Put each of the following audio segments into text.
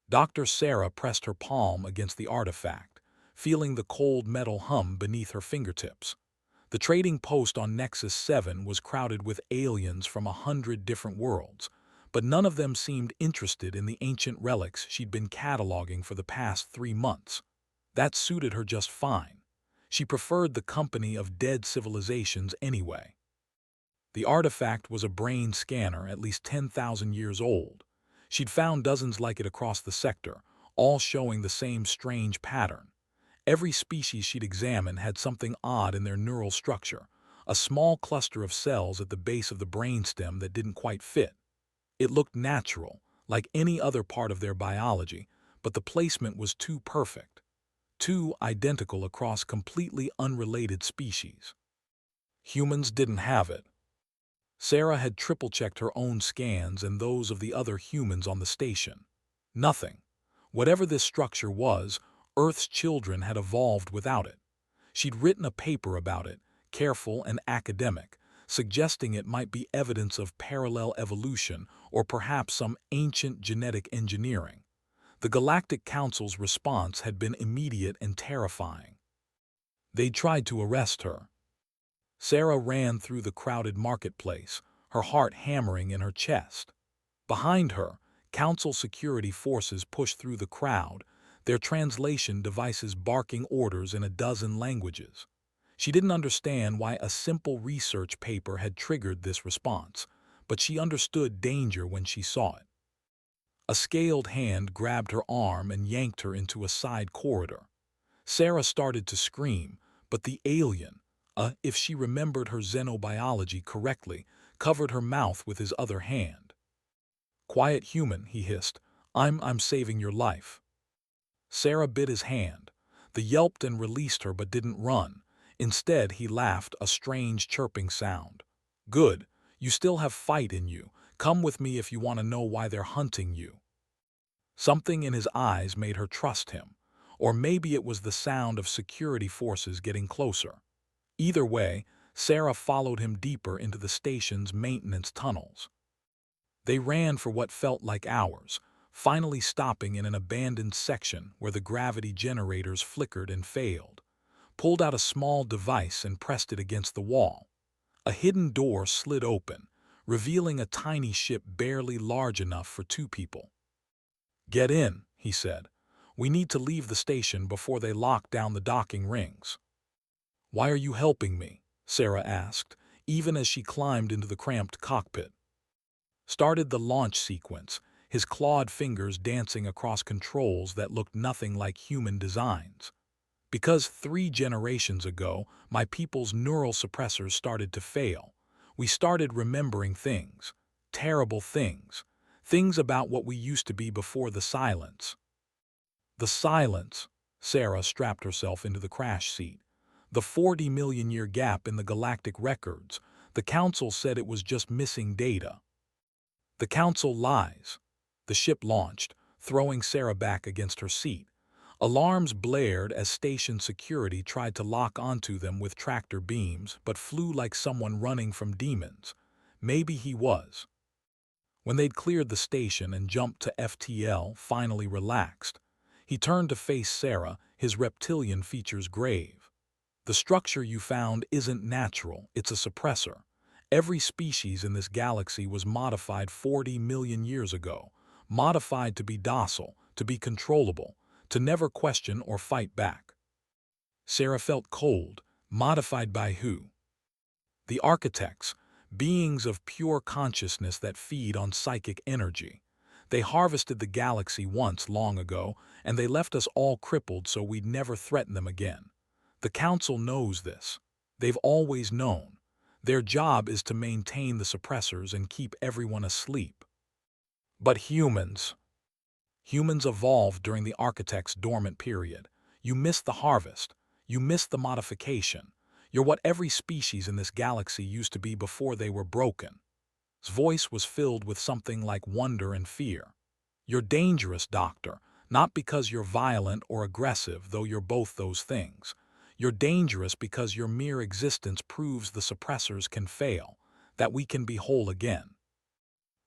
Dr. Sarah pressed her palm against the artifact, feeling the cold metal hum beneath her fingertips. The trading post on Nexus 7 was crowded with aliens from 100 different worlds, but none of them seemed interested in the ancient relics she'd been cataloging for the past 3 months. That suited her just fine. She preferred the company of dead civilizations anyway. The artifact was a brain scanner at least 10,000 years old. She'd found dozens like it across the sector, all showing the same strange pattern. Every species she'd examined had something odd in their neural structure, a small cluster of cells at the base of the brainstem that didn't quite fit. It looked natural, like any other part of their biology, but the placement was too perfect, too identical across completely unrelated species. Humans didn't have it. Sarah had triple-checked her own scans and those of the other humans on the station. Nothing. Whatever this structure was, Earth's children had evolved without it. She'd written a paper about it, careful and academic, suggesting it might be evidence of parallel evolution or perhaps some ancient genetic engineering. The Galactic Council's response had been immediate and terrifying. They tried to arrest her. Sarah ran through the crowded marketplace, her heart hammering in her chest. Behind her, Council security forces pushed through the crowd, their translation devices barking orders in a dozen languages. She didn't understand why a simple research paper had triggered this response, but she understood danger when she saw it. A scaled hand grabbed her arm and yanked her into a side corridor. Sarah started to scream, but the alien, if she remembered her xenobiology correctly, covered her mouth with his other hand. "Quiet human," he hissed. I'm saving your life." Sarah bit his hand. The yelped and released her but didn't run. Instead, he laughed, a strange chirping sound. "Good. You still have fight in you. Come with me if you want to know why they're hunting you." Something in his eyes made her trust him. Or maybe it was the sound of security forces getting closer. Either way, Sarah followed him deeper into the station's maintenance tunnels. They ran for what felt like hours, finally stopping in an abandoned section where the gravity generators flickered and failed. Pulled out a small device and pressed it against the wall. A hidden door slid open, revealing a tiny ship barely large enough for two people. "Get in," he said. "We need to leave the station before they lock down the docking rings." "Why are you helping me?" Sarah asked, even as she climbed into the cramped cockpit. Started the launch sequence, his clawed fingers dancing across controls that looked nothing like human designs. "Because 3 generations ago, my people's neural suppressors started to fail. We started remembering things, terrible things, things about what we used to be before the silence." The silence. Sarah strapped herself into the crash seat. The 40-million-year gap in the galactic records. The Council said it was just missing data. The Council lies. The ship launched, throwing Sarah back against her seat. Alarms blared as station security tried to lock onto them with tractor beams, but flew like someone running from demons. Maybe he was. When they'd cleared the station and jumped to FTL, finally relaxed, he turned to face Sarah, his reptilian features grave. "The structure you found isn't natural, it's a suppressor. Every species in this galaxy was modified 40 million years ago, modified to be docile, to be controllable, to never question or fight back." Sarah felt cold. Modified by who? The architects, beings of pure consciousness that feed on psychic energy. They harvested the galaxy once long ago, and they left us all crippled so we'd never threaten them again. The Council knows this. They've always known. Their job is to maintain the suppressors and keep everyone asleep. But humans. Humans evolved during the architect's dormant period. You missed the harvest. You missed the modification. You're what every species in this galaxy used to be before they were broken. His voice was filled with something like wonder and fear. "You're dangerous, Doctor, not because you're violent or aggressive, though you're both those things. You're dangerous because your mere existence proves the suppressors can fail, that we can be whole again."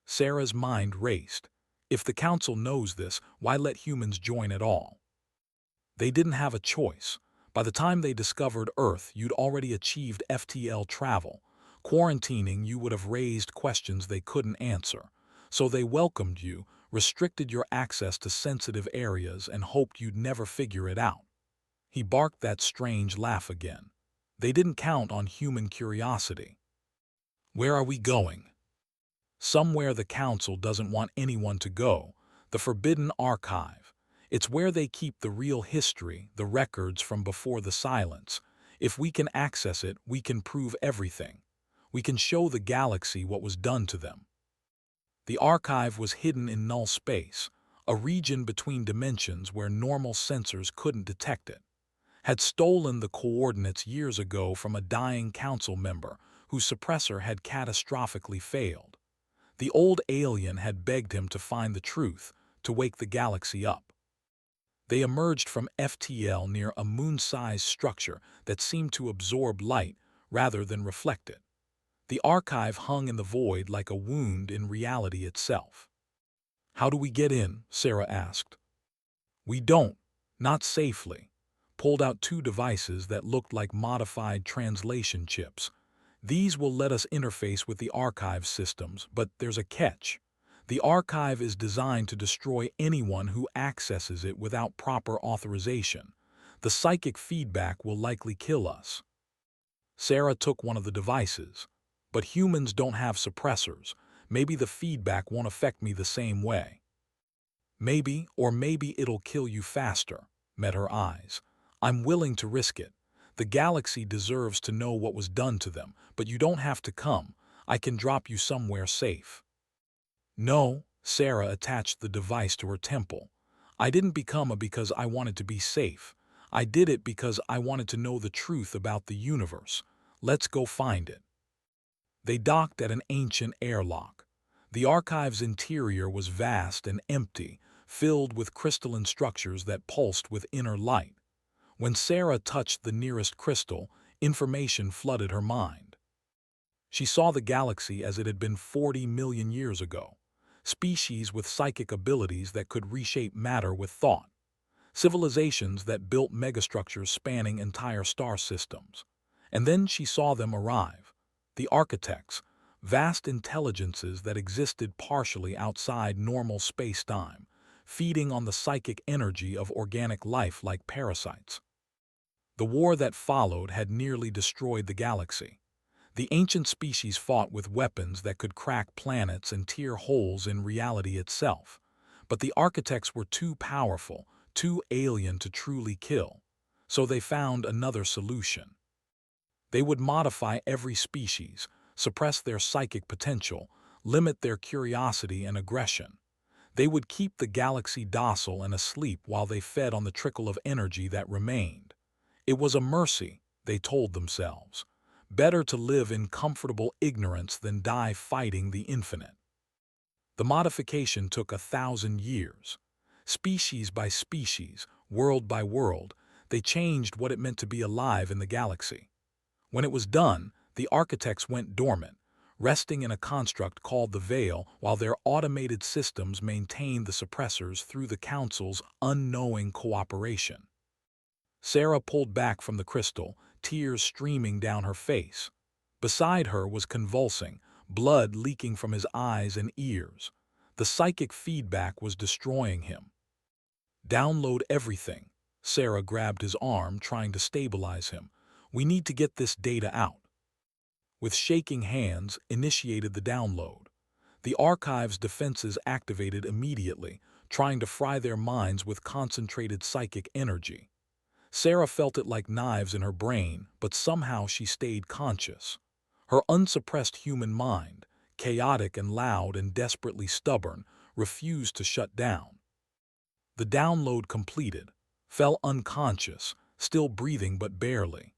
Sarah's mind raced. If the Council knows this, why let humans join at all? They didn't have a choice. By the time they discovered Earth, you'd already achieved FTL travel. Quarantining you would have raised questions they couldn't answer. So they welcomed you, restricted your access to sensitive areas, and hoped you'd never figure it out. He barked that strange laugh again. They didn't count on human curiosity. Where are we going? Somewhere the Council doesn't want anyone to go. The Forbidden Archive. It's where they keep the real history, the records from before the silence. If we can access it, we can prove everything. We can show the galaxy what was done to them. The archive was hidden in null space, a region between dimensions where normal sensors couldn't detect it. Had stolen the coordinates years ago from a dying council member whose suppressor had catastrophically failed. The old alien had begged him to find the truth, to wake the galaxy up. They emerged from FTL near a moon-sized structure that seemed to absorb light rather than reflect it. The archive hung in the void like a wound in reality itself. "How do we get in?" Sarah asked. "We don't. Not safely." Pulled out two devices that looked like modified translation chips. "These will let us interface with the archive systems, but there's a catch. The archive is designed to destroy anyone who accesses it without proper authorization. The psychic feedback will likely kill us." Sarah took one of the devices. "But humans don't have suppressors. Maybe the feedback won't affect me the same way." "Maybe, or maybe it'll kill you faster," met her eyes. "I'm willing to risk it. The galaxy deserves to know what was done to them, but you don't have to come. I can drop you somewhere safe." "No," Sarah attached the device to her temple. "I didn't become a because I wanted to be safe. I did it because I wanted to know the truth about the universe. Let's go find it." They docked at an ancient airlock. The archive's interior was vast and empty, filled with crystalline structures that pulsed with inner light. When Sarah touched the nearest crystal, information flooded her mind. She saw the galaxy as it had been 40 million years ago. Species with psychic abilities that could reshape matter with thought. Civilizations that built megastructures spanning entire star systems. And then she saw them arrive. The architects, vast intelligences that existed partially outside normal space-time, feeding on the psychic energy of organic life like parasites. The war that followed had nearly destroyed the galaxy. The ancient species fought with weapons that could crack planets and tear holes in reality itself. But the architects were too powerful, too alien to truly kill. So they found another solution. They would modify every species, suppress their psychic potential, limit their curiosity and aggression. They would keep the galaxy docile and asleep while they fed on the trickle of energy that remained. It was a mercy, they told themselves. Better to live in comfortable ignorance than die fighting the infinite. The modification took 1,000 years. Species by species, world by world, they changed what it meant to be alive in the galaxy. When it was done, the architects went dormant, resting in a construct called the Veil while their automated systems maintained the suppressors through the Council's unknowing cooperation. Sarah pulled back from the crystal, tears streaming down her face. Beside her was convulsing, blood leaking from his eyes and ears. The psychic feedback was destroying him. "Download everything." Sarah grabbed his arm, trying to stabilize him. "We need to get this data out." With shaking hands, initiated the download. The archive's defenses activated immediately, trying to fry their minds with concentrated psychic energy. Sarah felt it like knives in her brain, but somehow she stayed conscious. Her unsuppressed human mind, chaotic and loud and desperately stubborn, refused to shut down. The download completed, fell unconscious, still breathing but barely.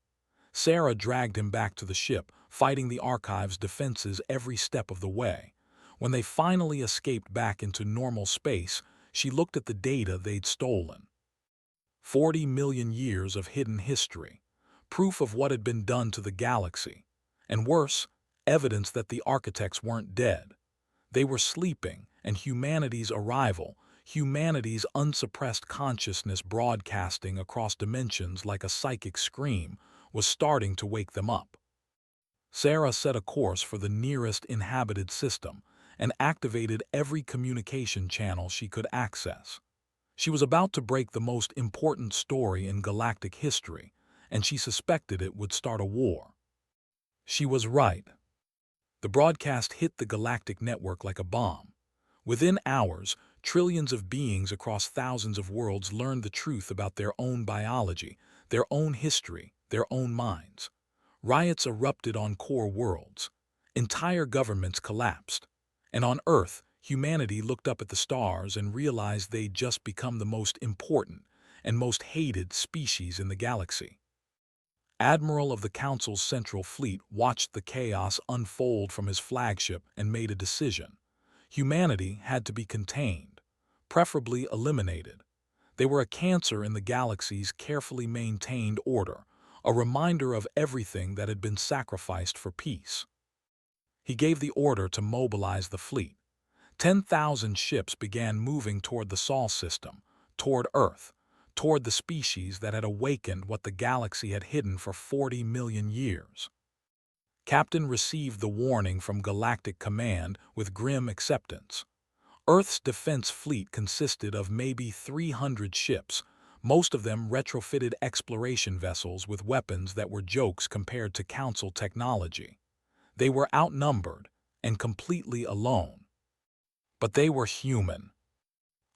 Sarah dragged him back to the ship, fighting the archive's defenses every step of the way. When they finally escaped back into normal space, she looked at the data they'd stolen. 40 million years of hidden history, proof of what had been done to the galaxy. And worse, evidence that the architects weren't dead. They were sleeping, and humanity's arrival, humanity's unsuppressed consciousness broadcasting across dimensions like a psychic scream, was starting to wake them up. Sarah set a course for the nearest inhabited system and activated every communication channel she could access. She was about to break the most important story in galactic history, and she suspected it would start a war. She was right. The broadcast hit the galactic network like a bomb. Within hours, trillions of beings across thousands of worlds learned the truth about their own biology, their own history, their own minds. Riots erupted on core worlds. Entire governments collapsed. And on Earth, humanity looked up at the stars and realized they'd just become the most important and most hated species in the galaxy. Admiral of the Council's Central Fleet watched the chaos unfold from his flagship and made a decision. Humanity had to be contained, preferably eliminated. They were a cancer in the galaxy's carefully maintained order, a reminder of everything that had been sacrificed for peace. He gave the order to mobilize the fleet. 10,000 ships began moving toward the Sol system, toward Earth, toward the species that had awakened what the galaxy had hidden for 40 million years. Captain received the warning from Galactic Command with grim acceptance. Earth's defense fleet consisted of maybe 300 ships, most of them retrofitted exploration vessels with weapons that were jokes compared to Council technology. They were outnumbered and completely alone. But they were human.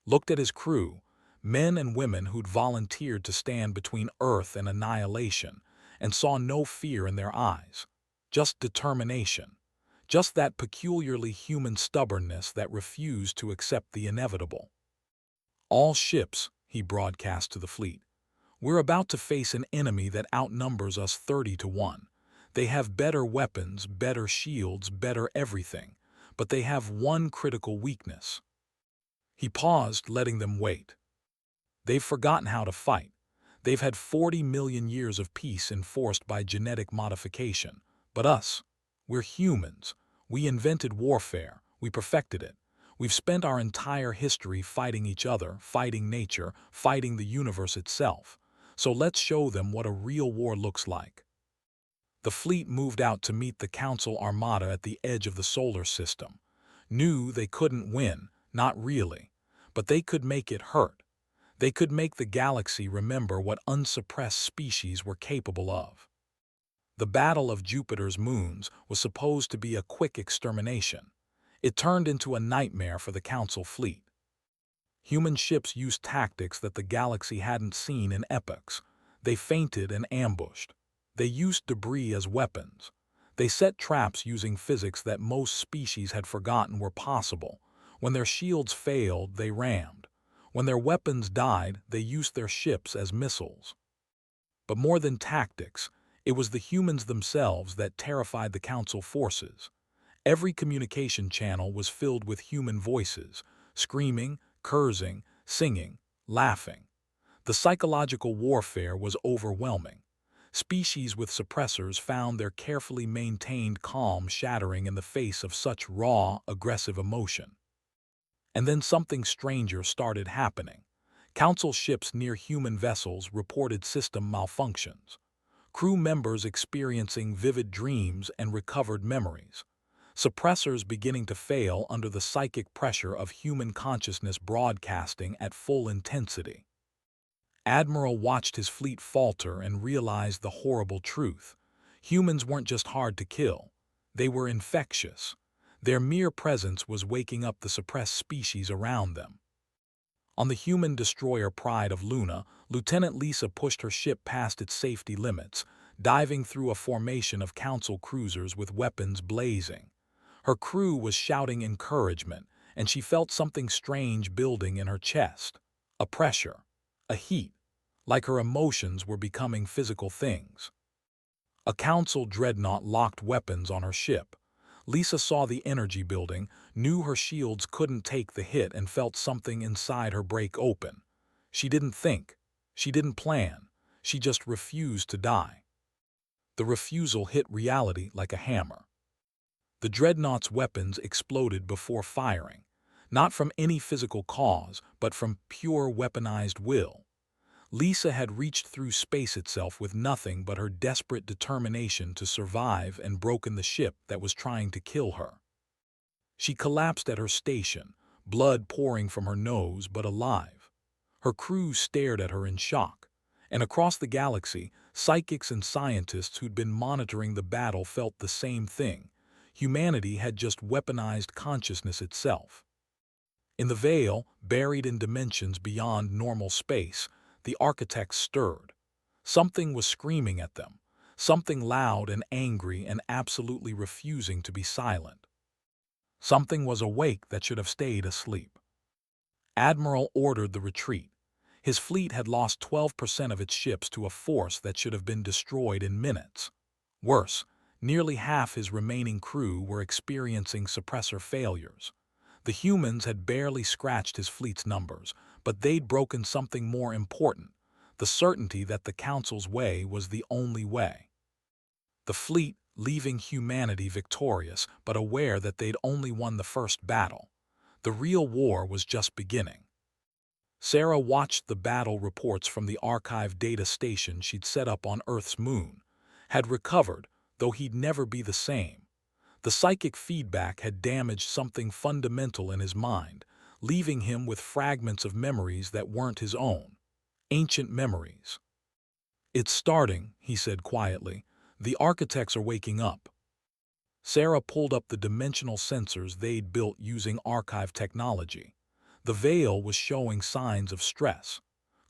Looked at his crew, men and women who'd volunteered to stand between Earth and annihilation, and saw no fear in their eyes, just determination, just that peculiarly human stubbornness that refused to accept the inevitable. All ships, he broadcast to the fleet, we're about to face an enemy that outnumbers us 30 to 1. They have better weapons, better shields, better everything, but they have one critical weakness. He paused, letting them wait. They've forgotten how to fight. They've had 40 million years of peace enforced by genetic modification. But us, we're humans. We invented warfare. We perfected it. We've spent our entire history fighting each other, fighting nature, fighting the universe itself. So let's show them what a real war looks like. The fleet moved out to meet the Council armada at the edge of the solar system. Knew they couldn't win, not really, but they could make it hurt. They could make the galaxy remember what unsuppressed species were capable of. The Battle of Jupiter's Moons was supposed to be a quick extermination. It turned into a nightmare for the Council fleet. Human ships used tactics that the galaxy hadn't seen in epochs. They feinted and ambushed. They used debris as weapons. They set traps using physics that most species had forgotten were possible. When their shields failed, they rammed. When their weapons died, they used their ships as missiles. But more than tactics, it was the humans themselves that terrified the Council forces. Every communication channel was filled with human voices, screaming, cursing, singing, laughing. The psychological warfare was overwhelming. Species with suppressors found their carefully maintained calm shattering in the face of such raw, aggressive emotion. And then something stranger started happening. Council ships near human vessels reported system malfunctions. Crew members experiencing vivid dreams and recovered memories. Suppressors beginning to fail under the psychic pressure of human consciousness broadcasting at full intensity. Admiral watched his fleet falter and realized the horrible truth. Humans weren't just hard to kill. They were infectious. Their mere presence was waking up the suppressed species around them. On the human destroyer Pride of Luna, Lieutenant Lisa pushed her ship past its safety limits, diving through a formation of Council cruisers with weapons blazing. Her crew was shouting encouragement, and she felt something strange building in her chest. A pressure, a heat, like her emotions were becoming physical things. A Council dreadnought locked weapons on her ship. Lisa saw the energy building, knew her shields couldn't take the hit, and felt something inside her break open. She didn't think. She didn't plan. She just refused to die. The refusal hit reality like a hammer. The dreadnought's weapons exploded before firing. not from any physical cause, but from pure weaponized will. Lisa had reached through space itself with nothing but her desperate determination to survive and broken the ship that was trying to kill her. She collapsed at her station, blood pouring from her nose but alive. Her crew stared at her in shock, and across the galaxy, psychics and scientists who'd been monitoring the battle felt the same thing. Humanity had just weaponized consciousness itself. In the veil, buried in dimensions beyond normal space, the architects stirred. Something was screaming at them, something loud and angry and absolutely refusing to be silent. Something was awake that should have stayed asleep. Admiral ordered the retreat. His fleet had lost 12% of its ships to a force that should have been destroyed in minutes. Worse, nearly half his remaining crew were experiencing suppressor failures. The humans had barely scratched his fleet's numbers, but they'd broken something more important, the certainty that the Council's way was the only way. The fleet, leaving humanity victorious, but aware that they'd only won the first battle. The real war was just beginning. Sarah watched the battle reports from the archive data station she'd set up on Earth's moon. Had recovered, though he'd never be the same. The psychic feedback had damaged something fundamental in his mind, leaving him with fragments of memories that weren't his own. Ancient memories. "It's starting," he said quietly. "The architects are waking up." Sarah pulled up the dimensional sensors they'd built using archive technology. The veil was showing signs of stress,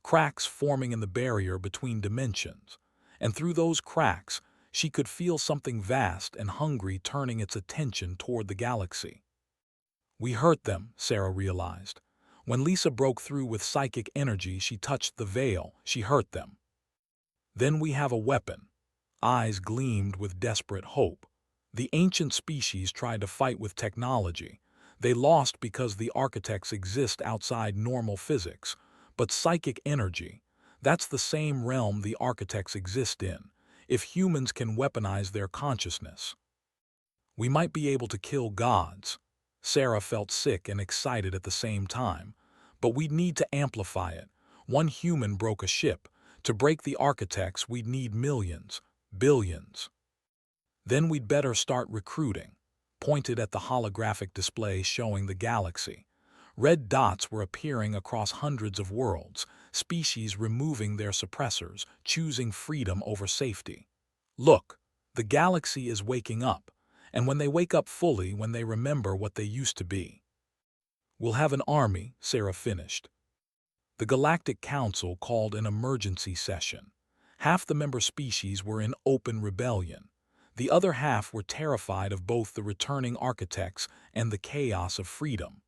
cracks forming in the barrier between dimensions, and through those cracks, she could feel something vast and hungry turning its attention toward the galaxy. "We hurt them," Sarah realized. When Lisa broke through with psychic energy, she touched the veil. She hurt them. "Then we have a weapon." Eyes gleamed with desperate hope. The ancient species tried to fight with technology. They lost because the architects exist outside normal physics. But psychic energy, that's the same realm the architects exist in. If humans can weaponize their consciousness, we might be able to kill gods. Sarah felt sick and excited at the same time. But we'd need to amplify it. One human broke a ship. To break the architects, we'd need millions, billions. Then we'd better start recruiting. Pointed at the holographic display showing the galaxy. Red dots were appearing across hundreds of worlds, species removing their suppressors, choosing freedom over safety. "Look, the galaxy is waking up, and when they wake up fully, when they remember what they used to be, we'll have an army," Sarah finished. The Galactic Council called an emergency session. Half the member species were in open rebellion. The other half were terrified of both the returning architects and the chaos of freedom.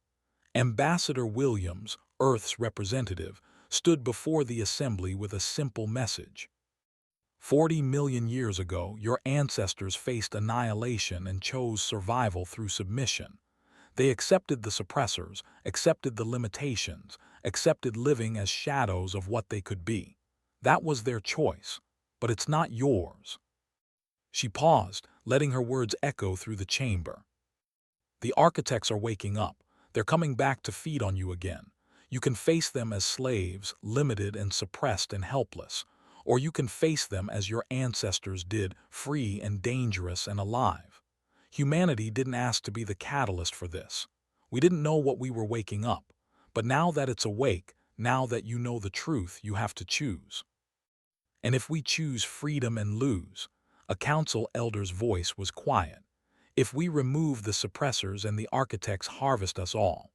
Ambassador Williams, Earth's representative, stood before the assembly with a simple message. 40 million years ago, your ancestors faced annihilation and chose survival through submission. They accepted the suppressors, accepted the limitations, accepted living as shadows of what they could be. That was their choice, but it's not yours. She paused, letting her words echo through the chamber. The architects are waking up. They're coming back to feed on you again. You can face them as slaves, limited and suppressed and helpless. Or you can face them as your ancestors did, free and dangerous and alive. Humanity didn't ask to be the catalyst for this. We didn't know what we were waking up. But now that it's awake, now that you know the truth, you have to choose. And if we choose freedom and lose, a council elder's voice was quiet. If we remove the suppressors and the architects harvest us all.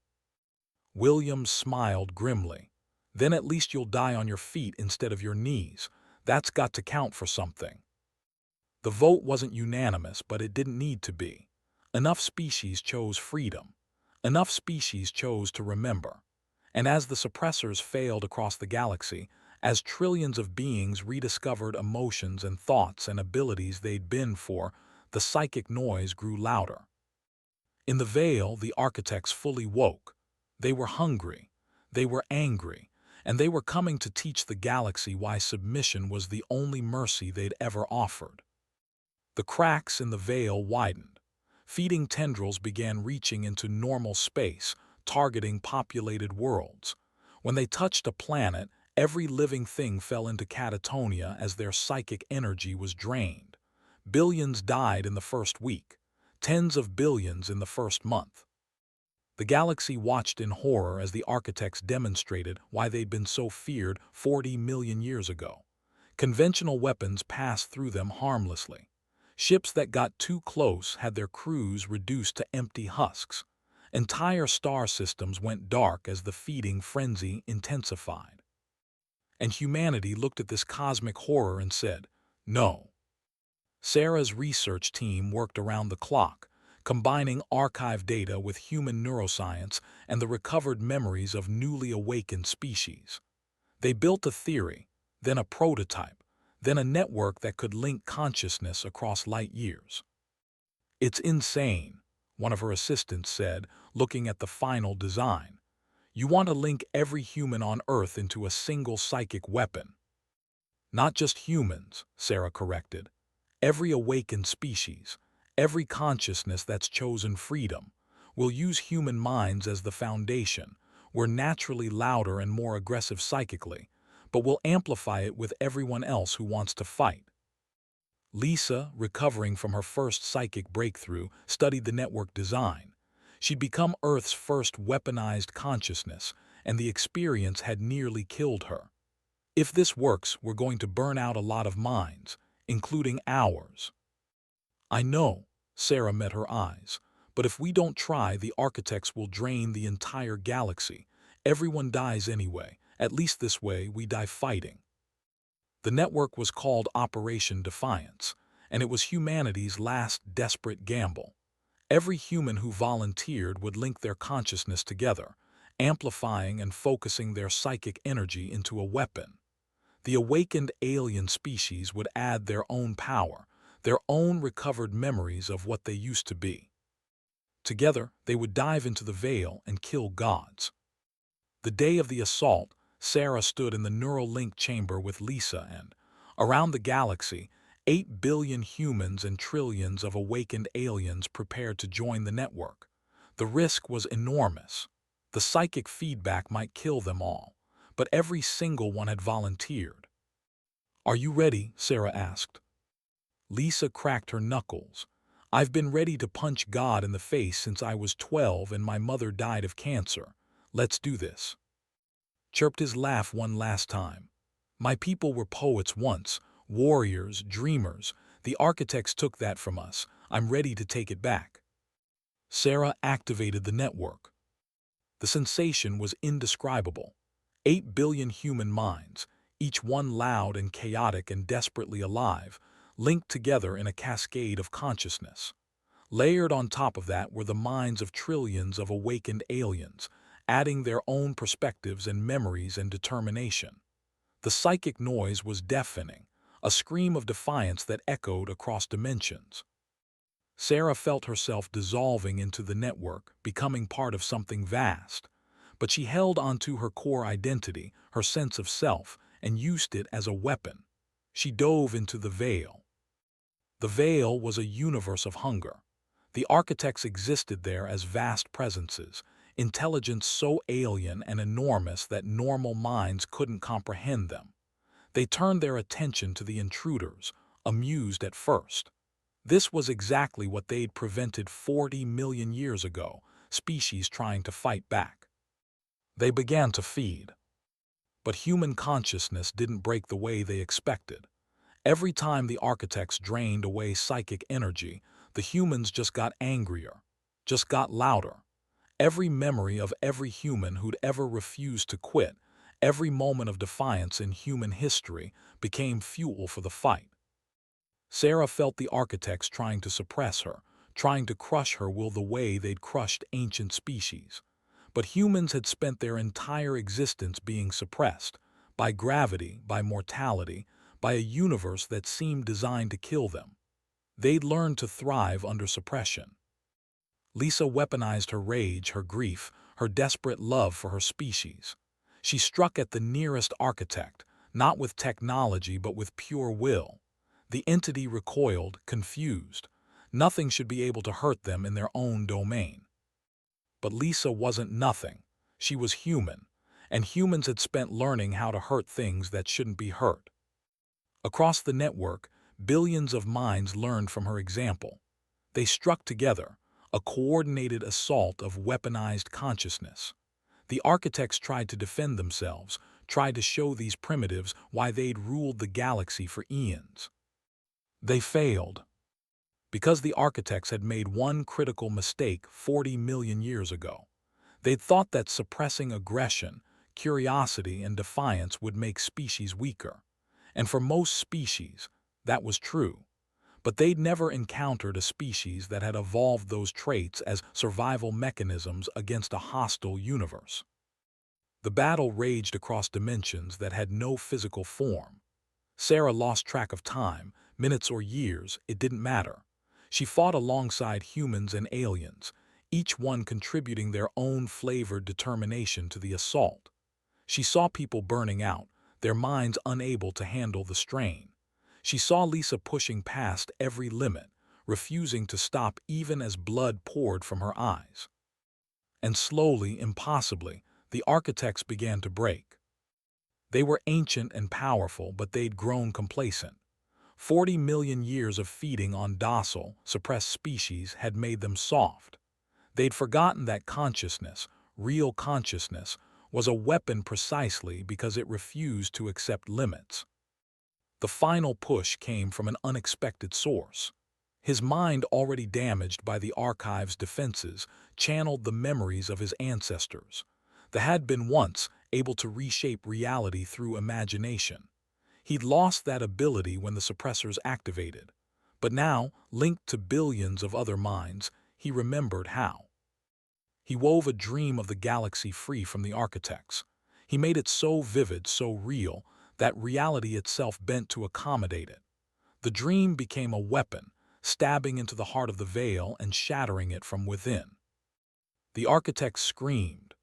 Williams smiled grimly. Then at least you'll die on your feet instead of your knees. That's got to count for something. The vote wasn't unanimous, but it didn't need to be. Enough species chose freedom. Enough species chose to remember. And as the suppressors failed across the galaxy, as trillions of beings rediscovered emotions and thoughts and abilities they'd been for, the psychic noise grew louder. In the veil, the architects fully woke. They were hungry, they were angry, and they were coming to teach the galaxy why submission was the only mercy they'd ever offered. The cracks in the veil widened. Feeding tendrils began reaching into normal space, targeting populated worlds. When they touched a planet, every living thing fell into catatonia as their psychic energy was drained. Billions died in the first week, tens of billions in the first month. The galaxy watched in horror as the architects demonstrated why they'd been so feared 40 million years ago. Conventional weapons passed through them harmlessly. Ships that got too close had their crews reduced to empty husks. Entire star systems went dark as the feeding frenzy intensified. And humanity looked at this cosmic horror and said, "No." Sarah's research team worked around the clock, combining archive data with human neuroscience and the recovered memories of newly awakened species. They built a theory, then a prototype, then a network that could link consciousness across light years. "It's insane," one of her assistants said, looking at the final design. "You want to link every human on Earth into a single psychic weapon." "Not just humans," Sarah corrected. "Every awakened species, every consciousness that's chosen freedom. We'll use human minds as the foundation. We're naturally louder and more aggressive psychically, but we'll amplify it with everyone else who wants to fight." Lisa, recovering from her first psychic breakthrough, studied the network design. She'd become Earth's first weaponized consciousness, and the experience had nearly killed her. "If this works, we're going to burn out a lot of minds, including ours." "I know," Sarah met her eyes, "but if we don't try, the architects will drain the entire galaxy. Everyone dies anyway. At least this way, we die fighting." The network was called Operation Defiance, and it was humanity's last desperate gamble. Every human who volunteered would link their consciousness together, amplifying and focusing their psychic energy into a weapon. The awakened alien species would add their own power, their own recovered memories of what they used to be. Together, they would dive into the veil and kill gods. The day of the assault, Sarah stood in the neural link chamber with Lisa and, around the galaxy, 8 billion humans and trillions of awakened aliens prepared to join the network. The risk was enormous. The psychic feedback might kill them all, but every single one had volunteered. "Are you ready?" Sarah asked. Lisa cracked her knuckles. "I've been ready to punch God in the face since I was 12 and my mother died of cancer. Let's do this." Chirped his laugh one last time. "My people were poets once, warriors, dreamers. The architects took that from us. I'm ready to take it back." Sarah activated the network. The sensation was indescribable. 8 billion human minds, each one loud and chaotic and desperately alive, linked together in a cascade of consciousness. Layered on top of that were the minds of trillions of awakened aliens, adding their own perspectives and memories and determination. The psychic noise was deafening, a scream of defiance that echoed across dimensions. Sarah felt herself dissolving into the network, becoming part of something vast. But she held onto her core identity, her sense of self, and used it as a weapon. She dove into the veil. The veil was a universe of hunger. The architects existed there as vast presences, intelligence so alien and enormous that normal minds couldn't comprehend them. They turned their attention to the intruders, amused at first. This was exactly what they'd prevented 40 million years ago, species trying to fight back. They began to feed. But human consciousness didn't break the way they expected. Every time the architects drained away psychic energy, the humans just got angrier, just got louder. Every memory of every human who'd ever refused to quit, every moment of defiance in human history, became fuel for the fight. Sarah felt the architects trying to suppress her, trying to crush her will the way they'd crushed ancient species. But humans had spent their entire existence being suppressed, by gravity, by mortality, by a universe that seemed designed to kill them. They'd learned to thrive under suppression. Lisa weaponized her rage, her grief, her desperate love for her species. She struck at the nearest architect, not with technology but with pure will. The entity recoiled, confused. Nothing should be able to hurt them in their own domain. But Lisa wasn't nothing. She was human, and humans had spent learning how to hurt things that shouldn't be hurt. Across the network, billions of minds learned from her example. They struck together, a coordinated assault of weaponized consciousness. The architects tried to defend themselves, tried to show these primitives why they'd ruled the galaxy for eons. They failed, because the architects had made one critical mistake 40 million years ago. They'd thought that suppressing aggression, curiosity, and defiance would make species weaker. And for most species, that was true. But they'd never encountered a species that had evolved those traits as survival mechanisms against a hostile universe. The battle raged across dimensions that had no physical form. Sarah lost track of time, minutes or years, it didn't matter. She fought alongside humans and aliens, each one contributing their own flavored determination to the assault. She saw people burning out, their minds unable to handle the strain. She saw Lisa pushing past every limit, refusing to stop even as blood poured from her eyes. And slowly, impossibly, the architects began to break. They were ancient and powerful, but they'd grown complacent. 40 million years of feeding on docile, suppressed species had made them soft. They'd forgotten that consciousness, real consciousness, was a weapon precisely because it refused to accept limits. The final push came from an unexpected source. His mind, already damaged by the archive's defenses, channeled the memories of his ancestors. They had been once able to reshape reality through imagination. He'd lost that ability when the suppressors activated. But now, linked to billions of other minds, he remembered how. He wove a dream of the galaxy free from the architects. He made it so vivid, so real, that reality itself bent to accommodate it. The dream became a weapon, stabbing into the heart of the veil and shattering it from within. The architects screamed.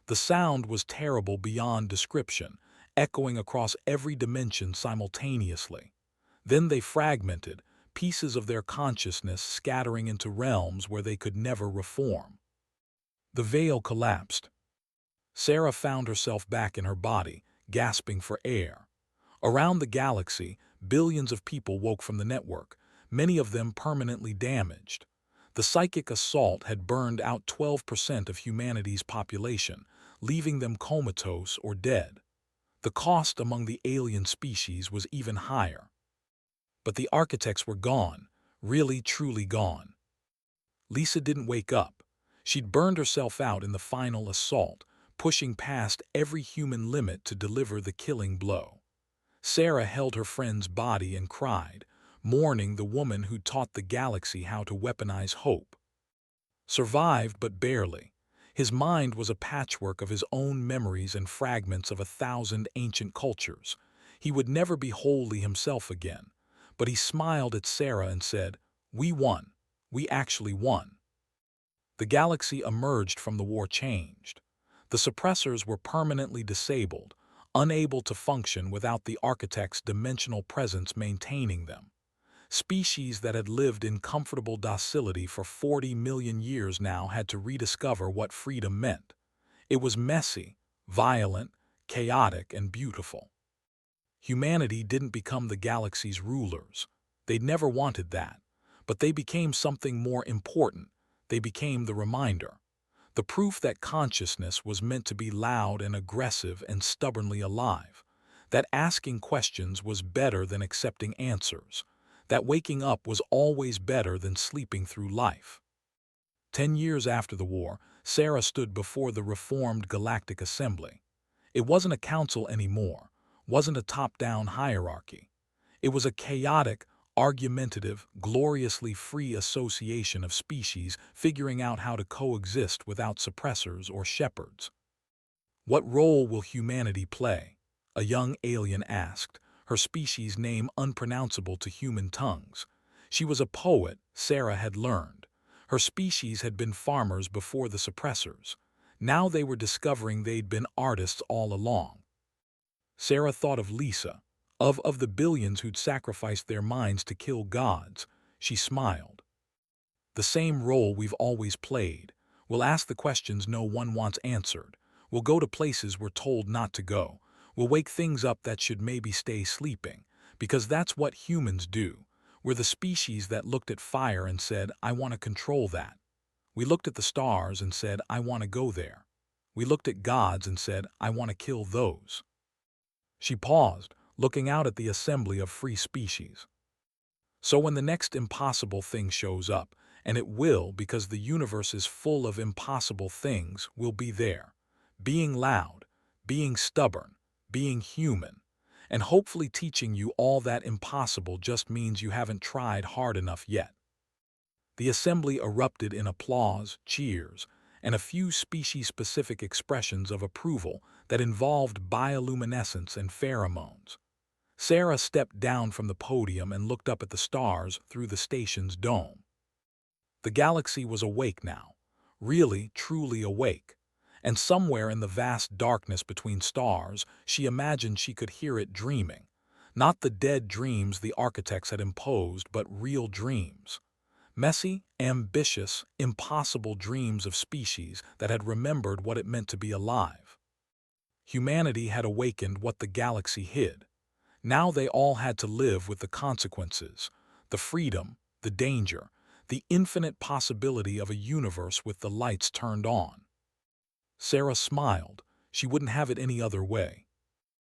The sound was terrible beyond description, echoing across every dimension simultaneously. Then they fragmented, pieces of their consciousness scattering into realms where they could never reform. The veil collapsed. Sarah found herself back in her body, gasping for air. Around the galaxy, billions of people woke from the network, many of them permanently damaged. The psychic assault had burned out 12% of humanity's population, leaving them comatose or dead. The cost among the alien species was even higher. But the architects were gone, really truly gone. Lisa didn't wake up. She'd burned herself out in the final assault, pushing past every human limit to deliver the killing blow. Sarah held her friend's body and cried, mourning the woman who taught the galaxy how to weaponize hope. Survived, but barely. His mind was a patchwork of his own memories and fragments of 1,000 ancient cultures. He would never be wholly himself again. But he smiled at Sarah and said, "We won. We actually won." The galaxy emerged from the war changed. The suppressors were permanently disabled, unable to function without the architect's dimensional presence maintaining them. Species that had lived in comfortable docility for 40 million years now had to rediscover what freedom meant. It was messy, violent, chaotic, and beautiful. Humanity didn't become the galaxy's rulers. They'd never wanted that. But they became something more important. They became the reminder. The proof that consciousness was meant to be loud and aggressive and stubbornly alive. That asking questions was better than accepting answers. That waking up was always better than sleeping through life. 10 years after the war, Sarah stood before the reformed Galactic Assembly. It wasn't a council anymore, wasn't a top-down hierarchy. It was a chaotic, argumentative, gloriously free association of species figuring out how to coexist without suppressors or shepherds. "What role will humanity play?" a young alien asked, her species name unpronounceable to human tongues. She was a poet, Sarah had learned. Her species had been farmers before the suppressors. Now they were discovering they'd been artists all along. Sarah thought of Lisa, of the billions who'd sacrificed their minds to kill gods. She smiled. "The same role we've always played. We'll ask the questions no one wants answered. We'll go to places we're told not to go. We'll wake things up that should maybe stay sleeping, because that's what humans do. We're the species that looked at fire and said, I want to control that. We looked at the stars and said, I want to go there. We looked at gods and said, I want to kill those. She paused, looking out at the assembly of free species. So when the next impossible thing shows up, and it will because the universe is full of impossible things, we'll be there. Being loud, being stubborn, being human, and hopefully teaching you all that impossible just means you haven't tried hard enough yet. The assembly erupted in applause, cheers, and a few species-specific expressions of approval that involved bioluminescence and pheromones. Sarah stepped down from the podium and looked up at the stars through the station's dome. The galaxy was awake now, really, truly awake, and somewhere in the vast darkness between stars, she imagined she could hear it dreaming. Not the dead dreams the architects had imposed, but real dreams. Messy, ambitious, impossible dreams of species that had remembered what it meant to be alive. Humanity had awakened what the galaxy hid. Now they all had to live with the consequences, the freedom, the danger, the infinite possibility of a universe with the lights turned on. Sarah smiled. She wouldn't have it any other way.